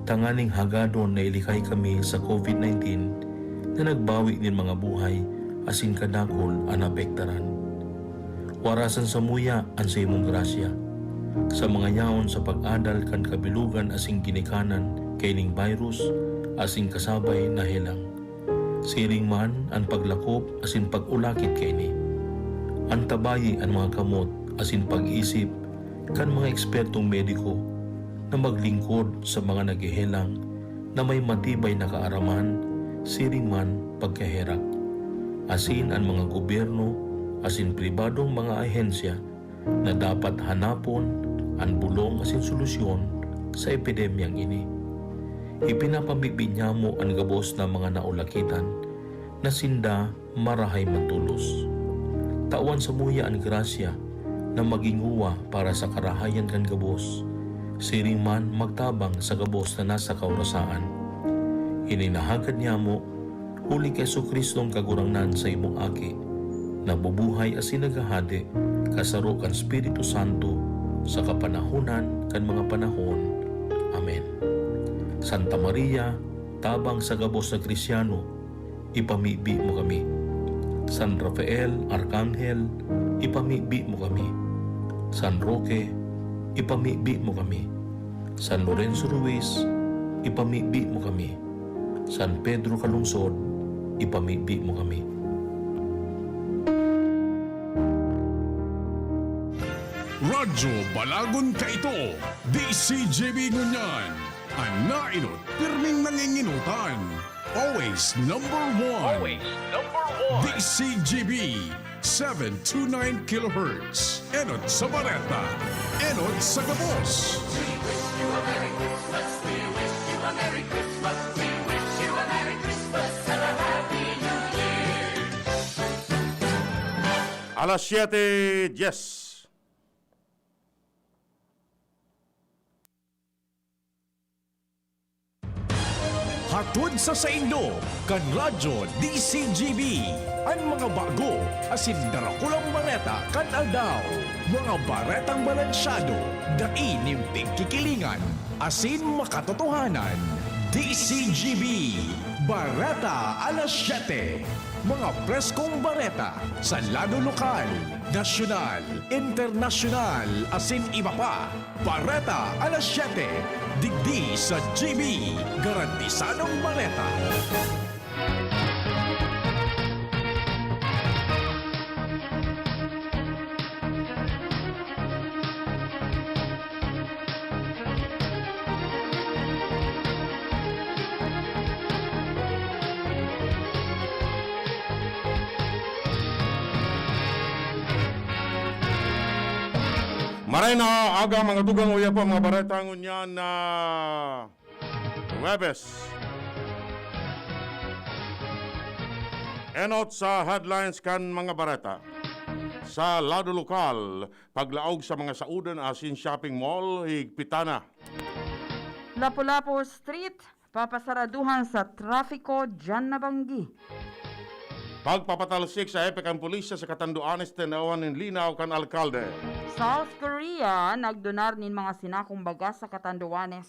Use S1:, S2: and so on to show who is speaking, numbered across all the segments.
S1: Tanganing hagadon na ilikay kami sa COVID-19 na nagbawi nin mga buhay asin kadakol ang apektaran. Warasan sa muya ang sa imong grasya. Sa mga yaon sa pag-adal kan kabilugan asing ginikanan kay ning virus asing kasabay na helang. Siring man ang paglakop asin pag-ulakit kay ni. Ang tabayi ang mga kamot asin pag-isip kan mga ekspertong mediko na maglingkod sa mga naghihelang na may matibay na kaaraman, siring man pagkaherak. Asin ang mga gobyerno, asin pribadong mga ahensya na dapat hanapon ang bulong asin solusyon sa epidemyang ini. Ipinapamigbinya mo ang gabos na mga naulakitan na sinda marahay matulos. Tawan sa muya ang grasya na maging uwa para sa karahayan kan gabos, siring man magtabang sa gabos na nasa kaurasaan. Ininahagad niya mo, huli kay Kristong kagurangnan sa imong aki, na bubuhay asin nagahade, kasaro kan Espiritu Santo, sa kapanahunan kan mga panahon. Amen. Santa Maria, tabang sa gabos na Kristyano, ipamibi mo kami. San Rafael, Arkanghel, ipamibi mo kami. San Roque, ipamibi mo kami. San Lorenzo Ruiz, ipamibi mo kami. San Pedro Calungsod, ipamibi mo kami.
S2: Radyo Balagon ka ito, DZGB ngunyan. Ang nainot, pirming nanginginutan. Always number one.
S3: Always number one.
S2: DZGB 729 kHz. Enot sa Bareta. Enot sa Gabos.
S4: We wish you a Merry Christmas. We wish you a Merry Christmas. We wish you a Merry Christmas and a Happy New Year.
S5: Alas 7:10.
S2: Hatod sa Saindo, kan Radyo DZGB. Ang mga bago, asin darakulang bareta kan aldaw. Mga baretang balansyado, dainimpig kikilingan, asin makatotohanan. DZGB, Bareta alas 7. Mga preskong bareta sa lado lokal, nasyonal, internasyonal, asin iba pa. Bareta alas 7. Digdi sa GB, garantisadong bareta.
S5: Maray na aga mga dugang uya po mga bareta ngunyan na Huwebes. Enot sa headlines kan mga bareta. Sa lado lokal, paglaog sa mga saudan asin shopping mall, higpitana.
S6: Lapu-Lapu Street, papasaraduhan sa trafiko dyan na banggi.
S5: Pagpapatalsik sa epek ang pulisya sa Katanduanes tinawan ng linaw kan alkalde.
S6: South Korea, nagdonar nin mga sinakong bagas sa Catanduanes.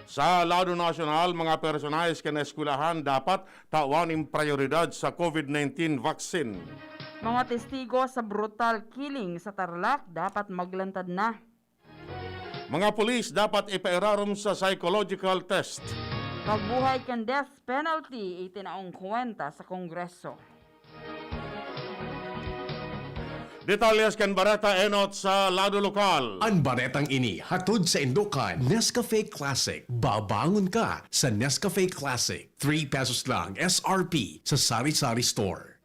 S5: Sa lado nasyonal, mga personalis kan eskwelahan dapat tawanin prioridad sa COVID-19 vaccine.
S6: Mga testigo sa brutal killing sa Tarlac dapat maglantad na.
S5: Mga pulis dapat ipairarom sa psychological test.
S6: Pagbuhay kan death penalty, itinaong kwenta sa Kongreso.
S5: Detalyas kan bareta enot sa lado lokal.
S2: Ang baretang ini hatod sa Indokan Nescafe Classic. Babangon ka sa Nescafe Classic. 3 pesos lang SRP sa Sari-Sari Store.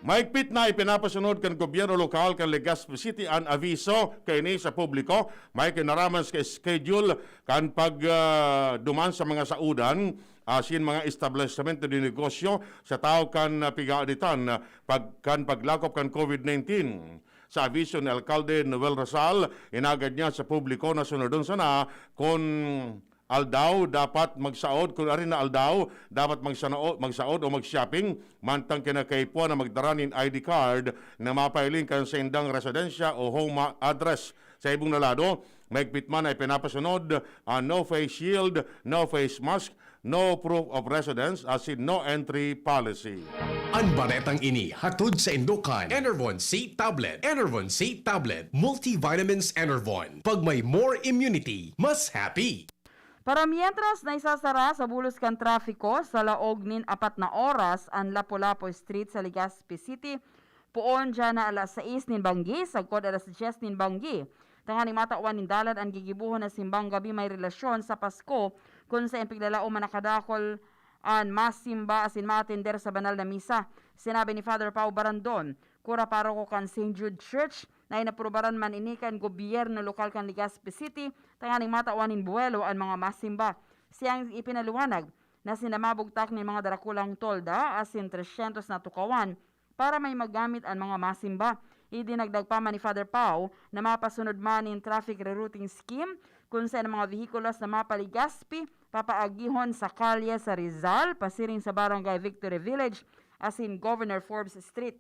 S5: Maigpit na ipinapasunod kan gobyerno lokal kan Legazpi City ang aviso kay ni sa publiko. May kinaraman sa schedule kan pagduman sa mga saudan asin mga establishmento de negosyo sa tao kan pigaaditan kan paglakop kan COVID-19. Sa aviso ni Alkalde Noel Rasal, inagad niya sa publiko na sunodon sana kung aldaw dapat magsaod, kung rin na aldaw dapat magsaod o mag-shopping, mantang kinakaipo na magdaranin ID card na mapailing kan sa indang residensya o home address. Sa ibong nalado, maigpit man ay pinapasunod no face shield, no face mask, no proof of residence as in no entry policy.
S2: Ang baretang ini hatod sa Indokan. Enervon C Tablet. Enervon C Tablet. Multivitamins Enervon. Pag may more immunity, mas happy.
S6: Para mientras na isasara sa bulos kan trafiko sa laog nin 4 na oras ang Lapu-Lapu Street sa Legazpi City, puon dyan na alas 6 nin Banggi, sagkod alas 10 nin Banggi. Tangani matawan nin dalan ang gigibuhon na simbang gabi may relasyon sa Pasko kung sa impiglalao manakadakol ang masimba asin matender sa banal na misa. Sinabi ni Father Pau Barandon, kura paroko kan St. Jude Church, na inaprobaran man inikan gobyerno lokal kan Legazpi City, tanganing matawanin buwelo ang mga masimba. Siyang ipinaluwanag na sinamabugtak ni mga darakulang tolda asin 300 na tukawan para may magamit ang mga masimba. Idinagdag pa man ni Father Pau na mapasunod man in traffic rerouting scheme kung saan mga vehikulos na mapaligaspi papaagihon sa kalye sa Rizal, pasiring sa Barangay Victory Village asin Governor Forbes Street.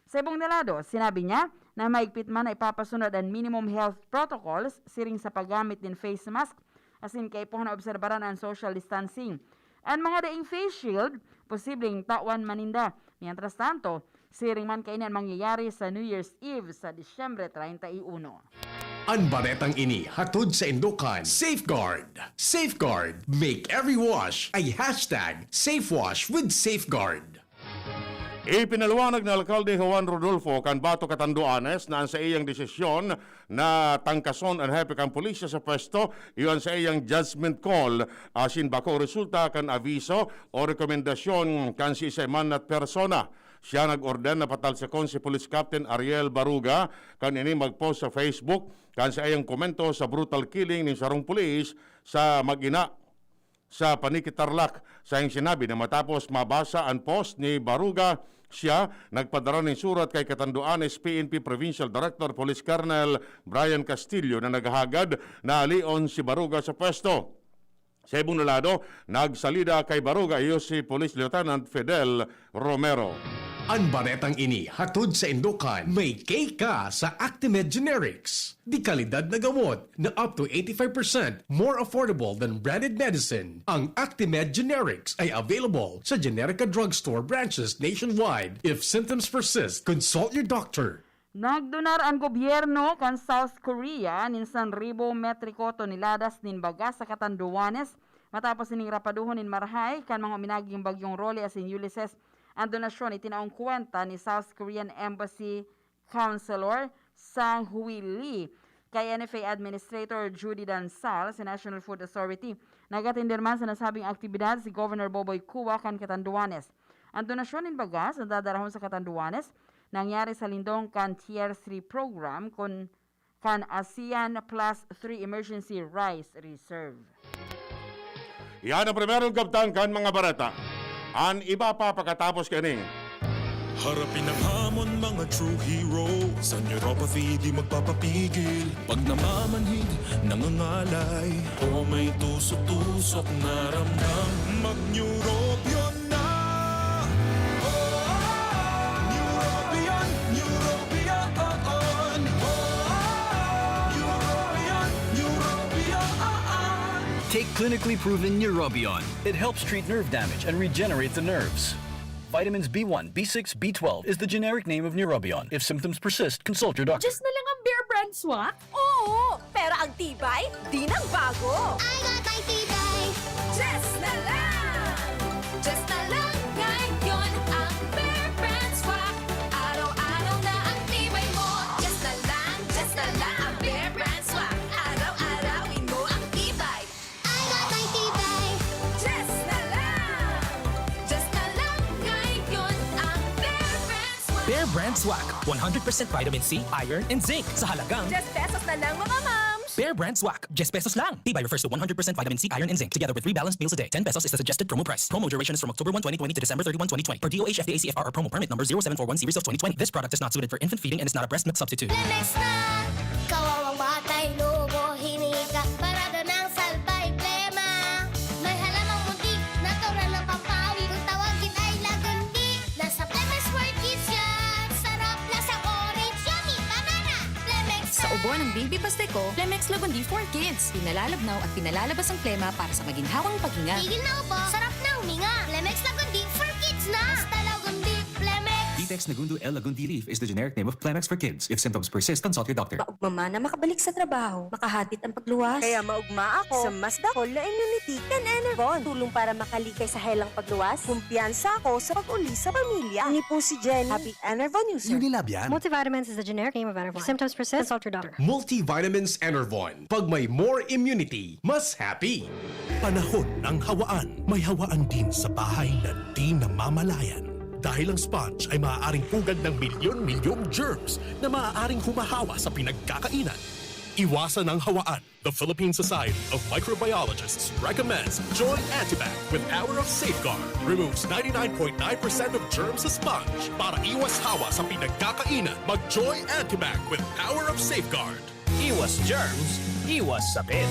S6: Sa ibong nalado, sinabi niya na maigpit man ay papasunod ang minimum health protocols siring sa paggamit din face mask asin kay po na obserbaran ang social distancing. Ang mga daing face shield, posibleng tawan maninda. Mientras tanto, siring man kainin mangyayari sa New Year's Eve sa Disyembre 31.
S2: Ang baretang ini hatod sa Indokan. Safeguard. Safeguard. Make every wash ay hashtag SafeWash with Safeguard.
S5: Ipinaluwanag na Alkalde Juan Rodolfo kan Bato Catanduanes na ang sa iyang desisyon na tangkason ang hepe kang pulisya sa pwesto, iyon sa iyang judgment call asin bako resulta kan aviso o rekomendasyon kan si Seman at persona. Siya nag-orden na patalsekon si Police Captain Ariel Baruga kan ini mag-post sa Facebook kan sa iyang komento sa brutal killing ni sarong pulis sa mag-ina sa Panikitarlac. Sa iyang sinabi na matapos mabasa ang post ni Baruga, siya nagpadara ng surat kay Catanduanes PNP Provincial Director Police Colonel Brian Castillo na naghahagad na alion si Baruga sa pwesto. Sa ibong nalado, nagsalida kay Baruga iyo si Police Lieutenant Fidel Romero.
S2: Ang baretang ini hatod sa Indokan. May cake ka sa Actimed Generics. Di kalidad na gamot na up to 85% more affordable than branded medicine. Ang Actimed Generics ay available sa Generica drugstore branches nationwide. If symptoms persist, consult your doctor.
S6: Nagdonar ang gobyerno kan South Korea nin 1,000 metriko toneladas nin bagas sa Catanduanes matapos ining rapaduhon nin Marhay kan mga minaging bagyong Rolly asin Ulysses. Ang donasyon itinaong kwenta ni South Korean Embassy Counselor Sang Hui Lee kay NFA Administrator Judy Dansal sa National Food Authority. Nagatindir man sa nasabing aktibidad si Governor Boboy Cuba kan Catanduanes. Ang donasyon ng bagas na dadarahon sa Catanduanes nangyari sa lindong kan Tier 3 program kan ASEAN Plus 3 Emergency Rice Reserve.
S5: Yan ang primerong kaptan kan mga barata. Ang iba pa pagkatapos kaning.
S3: Harapin ang hamon mga true hero. Sa neuropathy di magpapapigil. Pag namamanhid, nangangalay o may tusok-tusok na ramdam, mag-neurobion na. Neurobion, neurobion, on. Neurobion, neurobion, on.
S7: Take clinically proven Neurobion. It helps treat nerve damage and regenerate the nerves. Vitamins B1, B6, B12 is the generic name of Neurobion. If symptoms persist, consult your doctor.
S8: Just na lang ang Bear Brand swak? Oo, pero ang tibay, di nang bago.
S9: I got my tibay.
S8: Just na lang! Just na lang ngayon ang Bear Brand swak. Araw-araw na ang tibay mo. Just na lang ang Bear Brand swak. Araw-arawin mo ang tibay.
S9: I got my tibay.
S8: Just na lang ngayon ang Bear Brand swak.
S10: Bear Brand Swak, 100% vitamin C, iron, and zinc sa halagang
S8: Just pesos na lang mga moms.
S10: Bear Brand Swak. Just pesos lang. Tibay refers to 100% vitamin C, iron, and zinc together with 3 balanced meals a day. 10 pesos is the suggested promo price. Promo duration is from October 1, 2020 to December 31, 2020. Per DOH FDA CFR promo permit number 0741 series of 2020. This product is not suited for infant feeding and is not a breast milk substitute.
S9: Lemes na. Kawawang batay, lobo, hininga. Parada ng salbay, plema.
S8: sabor ng Baby Pasteco, Plemex Lagundi for Kids. Pinalalabnaw at pinalalabas ang plema para sa maginhawang paghinga.
S9: Tigil na upo. Sarap na huminga. Plemex Lagundi for kids na. Basta Lagundi, Plemex.
S11: Vitex Nagundu L. Lagundi Leaf is the generic name of Plemex for kids. If symptoms persist, consult your doctor.
S12: Maugma na makabalik sa trabaho, makahatid ang pagluwas.
S13: Kaya maugma ako sa mas dakol na immunity and Enervon. Tulong para makalikay sa helang pagluwas. Kumpiyansa ako sa pag-uli sa pamilya. Ni po si Jenny, happy Enervon user.
S2: Unilab yan.
S12: Multivitamins is the generic name of Enervon. If symptoms persist, consult your doctor.
S2: Multivitamins Enervon. Pag may more immunity, mas happy.
S14: Panahon ng hawaan. May hawaan din sa bahay na di namamalayan. Dahil ang sponge ay maaaring pugad ng milyon-milyong germs na maaaring humahawa sa pinagkakainan. Iwasan ang hawaan. The Philippine Society of Microbiologists recommends Joy Antibac with Power of Safeguard. Removes 99.9% of germs sa sponge. Para iwas hawa sa pinagkakainan, mag-Joy Antibac with Power of Safeguard.
S10: Iwas germs, iwas sakit.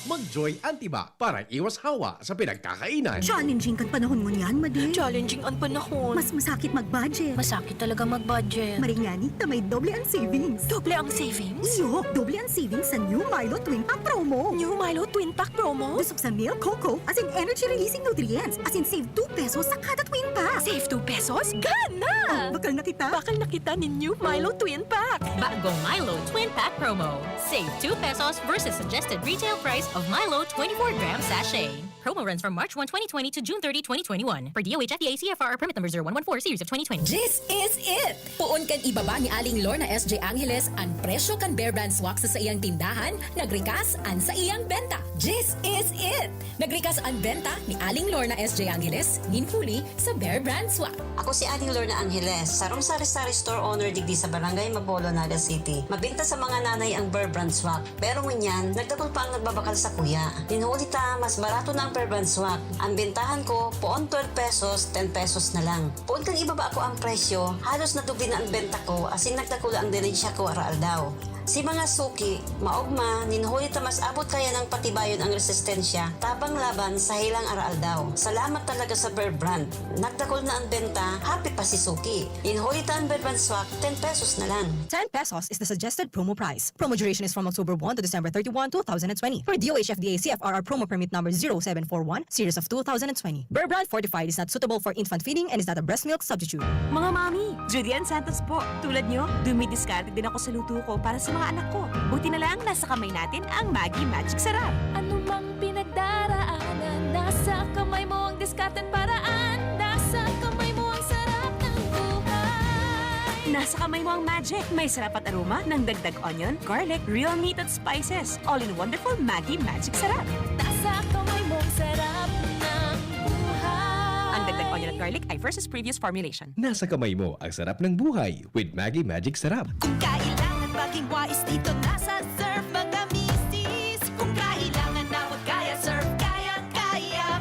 S2: Mag-Joy Antibac para iwas hawa sa pinagkakainan.
S12: Challenging kang panahon mo niyan, Madi.
S13: Challenging ang panahon.
S12: Mas masakit mag-budget.
S8: Masakit talaga mag-budget.
S12: Maringani na may doble ang savings.
S13: Doble ang savings?
S12: Iyo, doble ang savings sa New Milo Twin Pack Promo.
S13: New Milo Twin Pack Promo?
S12: Busog sa milk, cocoa, as in energy-releasing nutrients. As in save 2 pesos sa kada twin pack.
S13: Save 2 pesos? Gana!
S12: Bakal na kita.
S13: Bakal na kita ni New Milo Twin Pack.
S8: Bagong Milo Twin Pack Promo. Save 2 pesos versus suggested retail price of Milo 24-gram sachet. Promo runs from March 1, 2020 to June 30, 2021. Per DOH FDA CFR permit number 0114 series of 2020.
S15: This is it! Puon kan ibaba ni Aling Lorna SJ Angeles ang presyo kan Bear Brand Swak sa iyang tindahan, nagrikas an sa iyang benta. This is it! Nagrikas ang benta ni Aling Lorna SJ Angeles ninhuli sa Bear Brand Swak.
S16: Ako si Aling Lorna Angeles, sarong sari-sari store owner digdi sa Barangay Mabolo, Naga City. Mabinta sa mga nanay ang Bear Brand Swak. Pero ngunyan, nagdakol pa ang nagbabakal sa kuya. Ninhuli ta, mas barato na ang Bear Brand Swak. Ang bintahan ko, poon 12 pesos, 10 pesos na lang. Poon kang ibaba ako ang presyo, halos nadugli na ang benta ko, asin nagdakula ang dirensya ko araal daw. Si mga suki, maugma, ninhuli ta mas abot kaya ng patibayon ang resistensya, tabang laban sa hilang araal daw. Salamat talaga sa Bear Brand. Nagdakol na ang benta, happy pa si suki. Ninhuli ta ang Bear Brand Swak, 10 pesos na lang.
S10: 10 pesos is the suggested promo price. Promo duration is from October 1 to December 31, 2020. For DOH FDA CFR promo permit number 0741, series of 2020. Bear Brand Fortified is not suitable for infant feeding and is not a breast milk substitute.
S13: Mga mami, Julian Santos po. Tulad nyo, dumidiskarte din ako sa luto ko para sa mga anak ko. Buti na lang nasa kamay natin ang Maggi Magic Sarap.
S8: Ano mang pinagdaraanan, nasa kamay mo ang diskarte at paraan. Nasa kamay mo ang sarap ng buhay.
S13: Nasa kamay mo ang magic. May sarap at aroma ng dagdag onion, garlic, real meat at spices. All in wonderful Maggi Magic Sarap.
S8: Nasa kamay mo ang sarap ng buhay.
S13: Ang dagdag onion at garlic ay versus previous formulation.
S2: Nasa kamay mo ang sarap ng buhay with Maggi Magic Sarap.
S13: Kung kailangan maging wise dito nasa Surf mga misis. Kung kailangan na wag kaya Surf kaya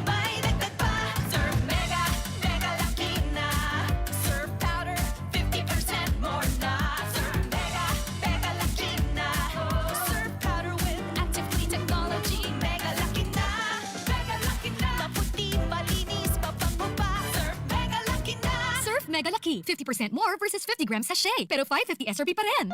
S13: may dagdag pa. Surf Mega, Mega Laki na. Surf Powder, 50% more na. Surf Mega, Mega Laki na. Surf Powder with active clean technology. Mega Laki na. Mega Laki na. Maputi, malinis, mabango pa. Surf Mega Laki na.
S8: Surf Mega Lucky, 50% more versus 50 grams sachet. Pero 550 SRP pa rin.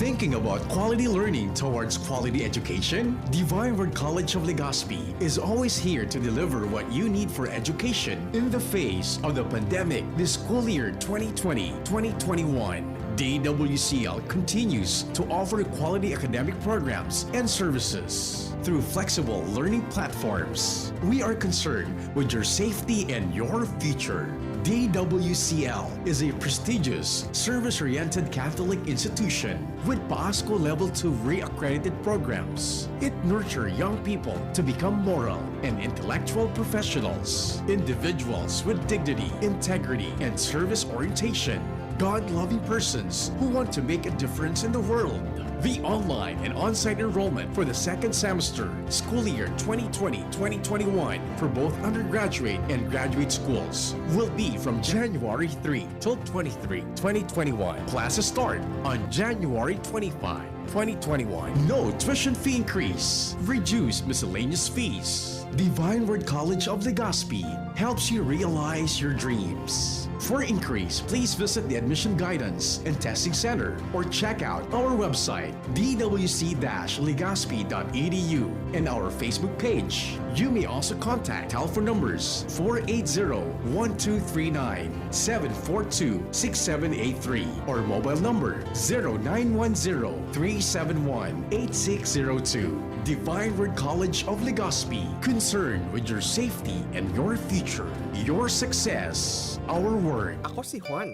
S2: Thinking about quality learning towards quality education? Divine Word College of Legazpi is always here to deliver what you need for education in the face of the pandemic this school year 2020-2021. DWCL continues to offer quality academic programs and services through flexible learning platforms. We are concerned with your safety and your future. DWCL is a prestigious, service-oriented Catholic institution with PASCO Level 2 re-accredited programs. It nurtures young people to become moral and intellectual professionals, individuals with dignity, integrity, and service orientation, God-loving persons who want to make a difference in the world. The online and on-site enrollment for the second semester, school year 2020-2021 for both undergraduate and graduate schools will be from January 3 till 23, 2021. Classes start on January 25, 2021. No tuition fee increase. Reduced miscellaneous fees. Divine Word College of Legazpi helps you realize your dreams. For inquiries, please visit the Admission Guidance and Testing Center or check out our website dwc-legaspi.edu and our Facebook page. You may also contact telephone numbers 480-1239, 742-6783 or mobile number 0910-371-8602. Divine Word College of Legazpi, concerned with your safety and your future, your success, our word.
S17: Ako si Juan.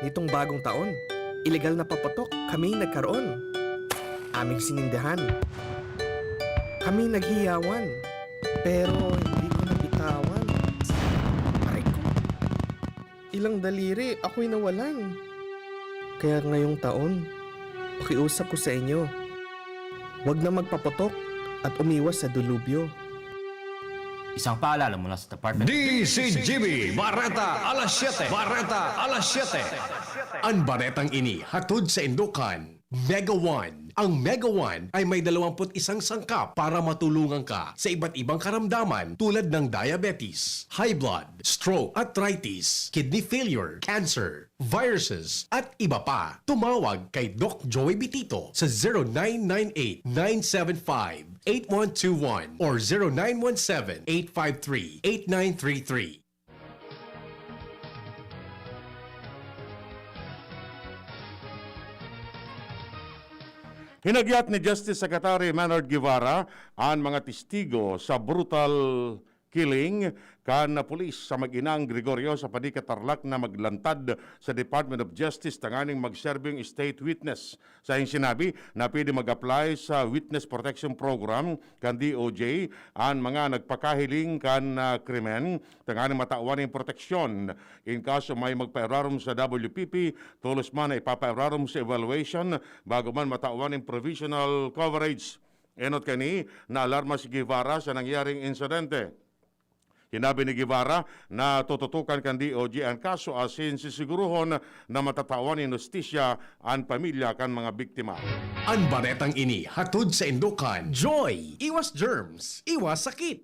S17: Nitong bagong taon, ilegal na papatok kami nagkaroon. Aming sinindahan. Kami naghiyawan. Pero hindi ko nabitawan. Aray ko. Ilang daliri ako'y nawalan. Kaya ngayong taon, pakiusap ko sa inyo. Huwag na magpapatok at umiwas sa dulubyo.
S18: Isang paalala mula sa Department
S2: DZGB, Bareta, alas 7. Bareta, alas 7. Ang baretang ini hatod sa Indukan, Mega One. Ang Mega One ay may 21 sangkap para matulungan ka sa iba't ibang karamdaman tulad ng diabetes, high blood, stroke, arthritis, kidney failure, cancer, viruses, at iba pa. Tumawag kay Doc Joey Bitito sa 0998-975-8121 or 0917-853-8933.
S5: Hinagyat ni Justice Secretary Maynard Guevara ang mga testigo sa brutal killing kan na pulis sa mag-inang Gregorio sa Padikatarlac na maglantad sa Department of Justice tanganing mag-serving state witness. Sa iyong sinabi na pwede mag-apply sa Witness Protection Program kan DOJ ang mga nagpakahiling kan krimen tanganing matawan ng proteksyon. In kaso may magpairarom sa WPP, tulos man ay ipapairarom sa evaluation bago man matawan ng provisional coverage. Enot kani na alarma si Guevara sa nangyaring insidente. Hinabi ni Guevara na tututukan kan DOJ ang kaso asin sisiguruhon na matatawan ni justisya ang pamilya kan mga biktima.
S2: Ang baretang ini hatod sa Indukan, Joy, iwas germs, iwas sakit.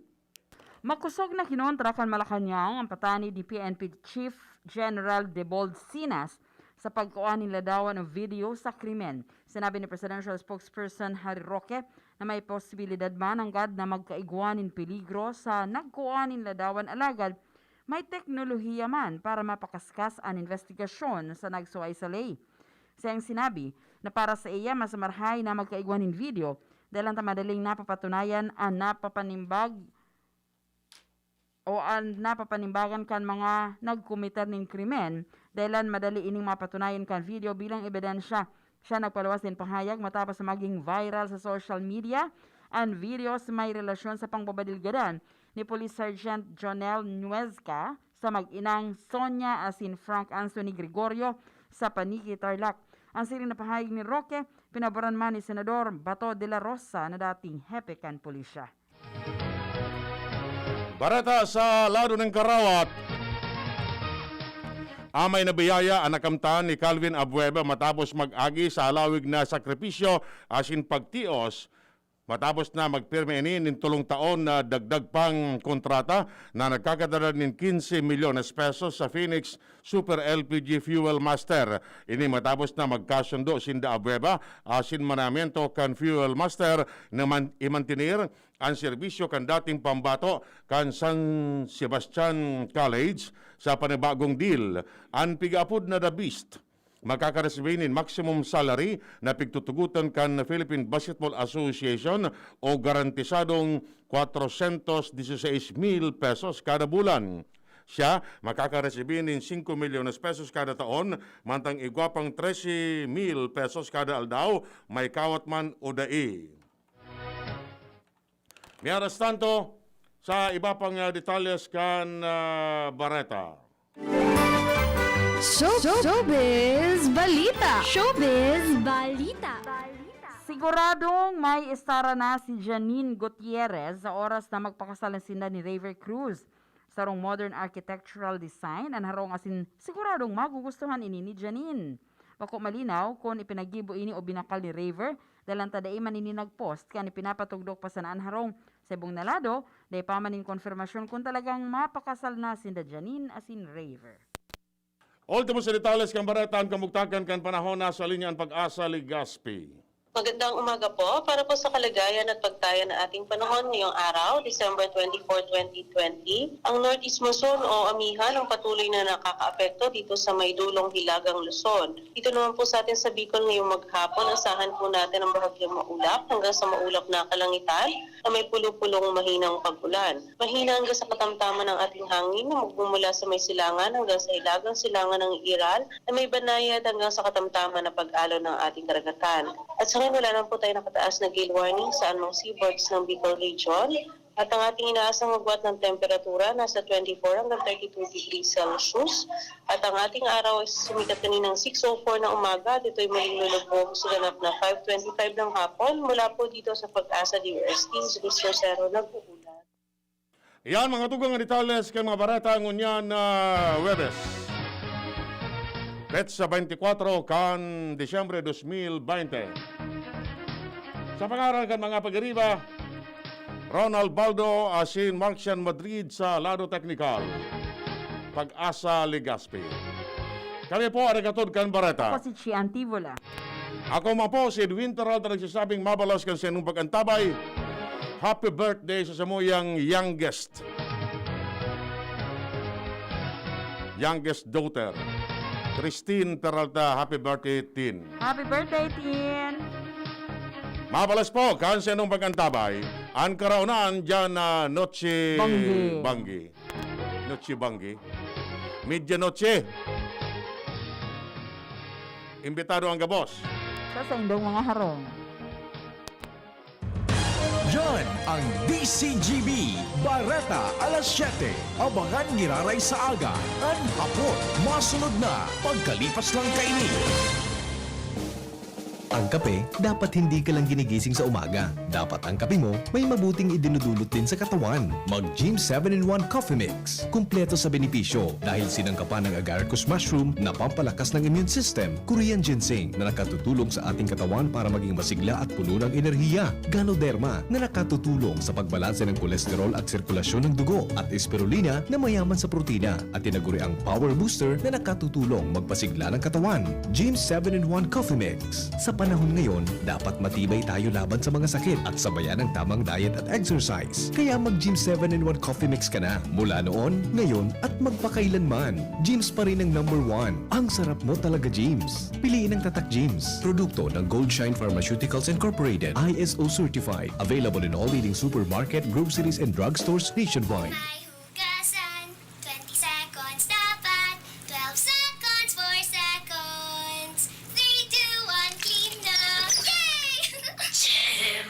S6: Makusog na kinontra kan Malacanang ang patani ni PNP Chief General Debold Sinas sa pagkuha nila daw ng video sa krimen. Sinabi ni Presidential Spokesperson Harry Roque na may posibilidad man hangad na magkaigwanin peligro sa nagkuhanin ladawan alagad, may teknolohiya man para mapakaskas ang investigasyon sa nagsuway sa lay. Siyang sinabi na para sa iya mas marhay na magkaigwanin video dahil ang madaling napapatunayan ang napapanimbagan kan mga nagkumitar ng krimen dahil madali ining mapatunayan kan video bilang ebidensya. Siya nagpalawas din pahayag matapos maging viral sa social media ang videos may relasyon sa pangbabadilgadan ni Police Sergeant Jonel Nuezca sa mag-inang Sonia asin Frank Anthony Gregorio sa Paniki, Tarlac. Ang siring na pahayag ni Roque, pinaboran man ni Senador Bato de la Rosa na dating hepe kan pulisya.
S5: Bareta sa lado ng Karawat. Amay na biyaya ang nakamtaan ni Calvin Abueva matapos mag-agi sa alawig na sakripisyo asin pagtios matapos na magpirme ini ng tulong taon na dagdag pang kontrata na nagkakadala ng 15 milyones pesos sa Phoenix Super LPG Fuel Master. Ini matapos na magkasundo sinda Abueva asin manamento kan Fuel Master na imantinir ang serbisyo kan dating pambato kan San Sebastian College sa panibagong deal. Ang pigapod na The Beast makakaresibinin maximum salary na pigtutugutan kan Philippine Basketball Association o garantisadong 416,000 pesos kada bulan. Siya makakaresibinin 5 milyones pesos kada taon, mantang igwapang 13,000 pesos kada aldaw, may kawat man o dai. Mientras tanto, sa iba pang detalles kan Bareta.
S6: Showbiz Balita!
S9: Showbiz Balita!
S6: Siguradong may estara na si Janine Gutierrez sa oras na magpakasal na sinda ni Raver Cruz. Sarong modern architectural design, ang harong asin siguradong magugustuhan ini ni Janine. Bako malinaw kung ipinagibo ini o binakal ni Raver, dalang tadaiman ini nagpost kan ipinapatugdok pa sa naan harong. Sa ibong nalado, day pa maning konfirmasyon kung talagang mapakasal na sinda Janine asin Raver.
S5: Ultimo sa detalles kang Bareta ang kamugtakan kan panahon na sa linya ang Pag-asa Legazpi.
S19: Magandang umaga po para po sa kalagayan at pagtaya ng ating panahon ngayong araw, December 24, 2020. Ang Northeast Monsoon o amihan ang patuloy na nakakaapekto dito sa may dulong Hilagang Luzon. Dito naman po sa atin sa Bicol ngayong maghapon, asahan po natin ang bahagyang maulap hanggang sa maulap na kalangitan na may pulo-pulong mahinang pag-ulan. Mahina hanggang sa katamtaman ng ating hangin na magmumula sa may silangan hanggang sa hilagang silangan ng Iral na may banayad hanggang sa katamtaman na pag-alo ng ating karagatan. At sa ngayon, wala naman po tayo nakataas na gale warning sa anumang seaboards ng Bicol Region. At ang ating inaasang magbuhat ng temperatura nasa 24 hanggang 32 degrees Celsius. At ang ating araw ay sumikat kaninang 6:04 ng umaga. Dito ay muling lulubog sa ganap na 5:25 ng hapon mula po dito sa Pag-asa DRST, Zero Zero, nag-uulan.
S5: Yan mga tugang nga detalles kay mga Bareta ngunyan na Webes. Petsa 24 kan Disyembre 2020. Sa pangaral kan mga pag-ariba, Ronald Baldo asin Marcian Madrid sa lado technical. Pag-asa Legazpi. Kami po ang nagatod kan Bareta.
S6: Ako si Antivola.
S5: Ako man po si Edwin Peralta nagsasabing mabalas kan sa inong pag-antabay. Happy birthday sa samuyang youngest daughter. Christine Peralta, happy birthday, Tin.
S6: Happy birthday, Tin!
S5: Mabalas po, kan sa inong pag-antabay, ang karaunan dyan na Noche Banggi. Noche Banggi. Medianoche. Imbitado ang gabos.
S6: Sa indong mga harong.
S14: Yan ang DZGB Bareta alas 7. Abangan giraray sa aga. Ang hapon, masunod na pagkalipas lang kainin.
S20: Ang kape, dapat hindi ka lang ginigising sa umaga. Dapat ang kape mo may mabuting idinudulot din sa katawan. Mag-Gym 7-in-1 Coffee Mix. Kumpleto sa benepisyo dahil sinangkapan ng agaricus mushroom na pampalakas ng immune system, Korean ginseng na nakatutulong sa ating katawan para maging masigla at puno ng enerhiya, Ganoderma na nakatutulong sa pagbalanse ng kolesterol at sirkulasyon ng dugo, at spirulina na mayaman sa protina at tinaguri ang Power Booster na nakatutulong magpasigla ng katawan. Gym 7-in-1 Coffee Mix. Sa panahon ngayon, dapat matibay tayo laban sa mga sakit at sabayan ng tamang diet at exercise. Kaya mag-Gym 7-in-1 Coffee Mix ka na. Mula noon, ngayon, at magpakailanman. Gyms pa rin ang #1. Ang sarap mo talaga, Gyms. Piliin ang Tatak Gyms. Produkto ng Goldshine Pharmaceuticals Incorporated. ISO certified. Available in all leading supermarket, groceries, and drugstores nationwide.
S9: Hugasan, 20 seconds dapat, 12 seconds, 4 seconds. 3, 2, 1, clean na! Yay!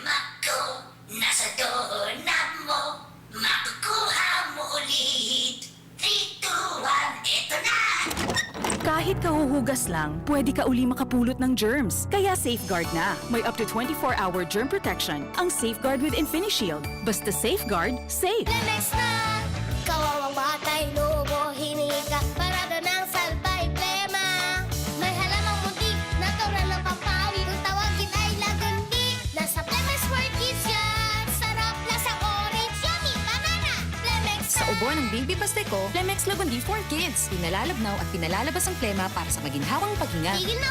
S4: Mako, nasa doorknob mo, makukuha mo ulit. 3, 2, 1, eto na!
S21: Kahit kahuhugas lang, pwede ka uli makapulot ng germs. Kaya Safeguard na. May up to 24-hour germ protection ang Safeguard with InfiniShield. Basta Safeguard, safe.
S9: Lemex na! Kawawang batay, lobo, hiningi ka, parada ng salbay, plema. May halamang muntik, natural ng pampawi, kung tawagin ay lagundi. Nasa Lemex for Kids yan! Sarap, lasang orange, yummy, banana! Lemex na!
S15: Sa ubo ng Baby Pasteco, Lemex Lagundi for Kids. Pinalalabnaw at pinalalabas ang plema para sa maginhawang paghinga.
S9: Tigil na